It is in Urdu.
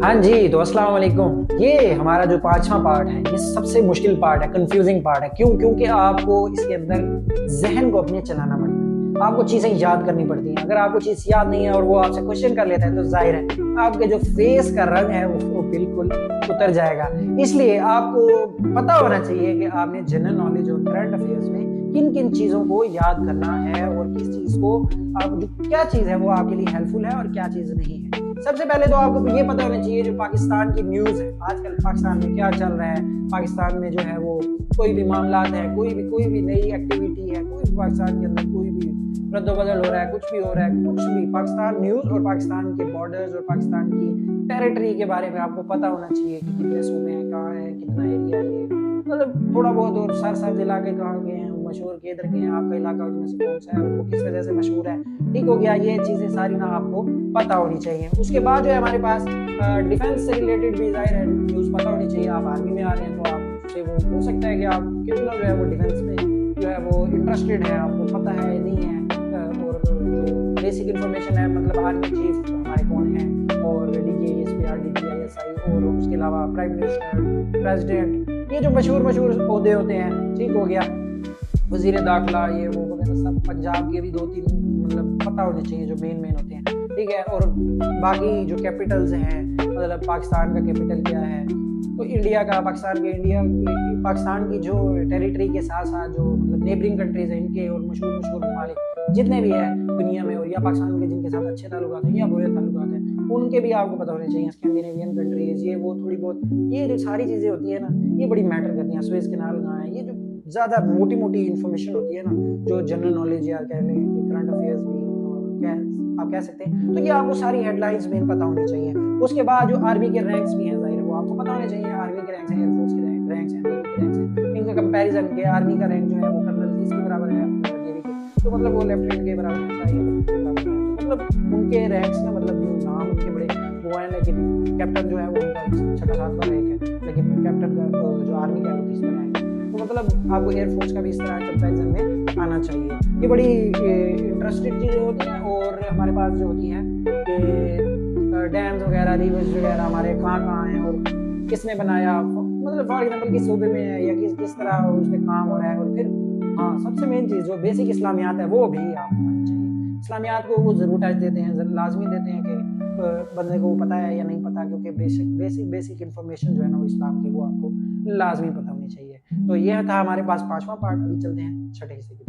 ہاں جی تو السلام علیکم. یہ ہمارا جو پانچواں پارٹ ہے یہ سب سے مشکل پارٹ ہے, کنفیوزنگ پارٹ ہے. کیونکہ آپ کو اس کے اندر ذہن کو اپنے چلانا پڑتا ہے, آپ کو چیزیں یاد کرنی پڑتی ہیں. اگر آپ کو چیز یاد نہیں ہے اور وہ آپ سے کوشچن کر لیتا ہے تو ظاہر ہے آپ کے جو فیس کا رنگ ہے وہ بالکل اتر جائے گا. اس لیے آپ کو پتا ہونا چاہیے کہ آپ نے جنرل نالج اور کرنٹ افیئرس میں کن کن چیزوں کو یاد کرنا ہے اور کس چیز کو آپ جو کیا چیز ہے وہ آپ کے لیے ہیلپ فل ہے اور کیا چیز نہیں ہے. سب سے پہلے تو آپ کو یہ پتا ہونا چاہیے جو پاکستان کی نیوز ہے, آج کل پاکستان میں کیا چل رہا ہے. پاکستان میں جو ہے وہ کوئی بھی معاملات ہے, کوئی بھی نئی ایکٹیویٹی ہے, کوئی بھی پاکستان کے اندر کوئی بھی رد و بدل ہو رہا ہے, کچھ بھی ہو رہا ہے, کچھ بھی پاکستان نیوز اور پاکستان کے بارڈرز اور پاکستان کی ٹیریٹری کے بارے میں آپ کو پتا ہونا چاہیے کہ کتنے صوبے ہیں, کہاں ہے, کتنا ایریا ہے, مطلب تھوڑا بہت. اور سرسبز علاقے کہاں گئے ہیں, مشہور کدھر کے ہیں, آپ کا علاقہ ان میں سے کون سا ہے اور وہ کس وجہ سے مشہور ہے. ٹھیک ہو گیا, یہ چیزیں ساری نا آپ کو پتا ہونی چاہیے. اس کے بعد جو ہے ہمارے پاس ڈیفینس سے ریلیٹڈ بھی ظاہر ہے نیوز پتا ہونی چاہیے. آپ آرمی میں آ رہے ہیں تو آپ سے وہ ہو سکتا ہے کہ آپ کتنا جو ہے وہ ڈیفینس میں جو ہے وہ انٹرسٹیڈ ہے, آپ کو پتا ہے نہیں ہے. اور جو بیسک انفارمیشن ہے, مطلب آرمی چیف ہمارے کون ہیں, اور D G S P, R D G I S I, اور اس کے علاوہ پرائم منسٹر, پریزیڈنٹ, یہ جو مشہور عہدے ہوتے ہیں. ٹھیک ہو گیا, وزیر داخلہ, یہ وہ وغیرہ سب. پنجاب کے بھی 2-3 مطلب پتہ ہونے چاہیے جو مین ہوتے ہیں. ٹھیک ہے, اور باقی جو کیپٹلز ہیں, مطلب پاکستان کا کیپٹل کیا ہے, تو انڈیا کا, پاکستان کی جو ٹیریٹری کے ساتھ ساتھ جو مطلب نیبرنگ کنٹریز ہیں ان کے, اور مشہور ممالک جتنے بھی ہیں دنیا میں, اور یا پاکستان کے جن کے ساتھ اچھے تعلقات ہیں یا برے تعلقات ہیں, ان کے بھی آپ کو پتہ ہونے چاہیے. اسکینڈینیوین کنٹریز, یہ وہ تھوڑی بہت, یہ جو ساری چیزیں ہوتی ہیں نا یہ بڑی میٹر کرتی ہیں. سویز کینال کہاں ہے, یہ جو زیادہ موٹی انفارمیشن ہوتی ہے نا, جو جنرل نالج یا کہہ لیں کرنٹ افیئرس بھی آپ کہہ سکتے ہیں, تو یہ آپ کو ساری ہیڈ لائنز مین پتہ ہونی چاہیے. اس کے بعد جو آرمی کے رینکس بھی ہیں ظاہر ہے وہ آپ کو پتہ ہونے چاہیے. آرمی کے رینکس ہیں, ایئر فورس کے رینکس ہیں, نیوی کے رینکس ہیں, ان کا کمپیریزن کے آرمی کا رینک جو ہے وہ کرنل اس کے برابر ہے نیوی کے, تو مطلب وہ لیفٹیننٹ کے برابر ہوتا ہے یا کے برابر ہے. مطلب ان کے رینکس نا, مطلب نام ان کے بڑے وہ ہیں, لیکن کیپٹن جو ہے وہ ان کا 6-7واں رینک ہے, لیکن کیپٹن کا جو آرمی کا ہے وہ 30واں رینک ہے. تو مطلب آپ کو ایئر فورس کا بھی اس طرح کمپیریزن میں آنا چاہیے. یہ بڑی انٹرسٹڈ چیزیں ہوتی ہیں. اور ہمارے پاس جو ہوتی ہیں کہ ڈیمز وغیرہ, ریورز وغیرہ ہمارے کہاں ہیں اور کس نے بنایا, مطلب فار ایگزامپل کس صوبے میں ہے یا کس طرح اس پہ کام ہو رہا ہے. اور پھر ہاں سب سے مین چیز جو بیسک اسلامیات ہے وہ بھی آپ کو آنی چاہیے. اسلامیات کو وہ ضرور ٹچ دیتے ہیں, لازمی دیتے ہیں کہ بندے کو پتہ ہے یا نہیں پتہ, کیونکہ بیسک انفارمیشن جو ہے نا وہ اسلام کی وہ آپ کو لازمی پتہ ہونی چاہیے. تو یہ تھا ہمارے پاس 5واں پارٹ. ابھی چلتے ہیں 6ٹھے حصے.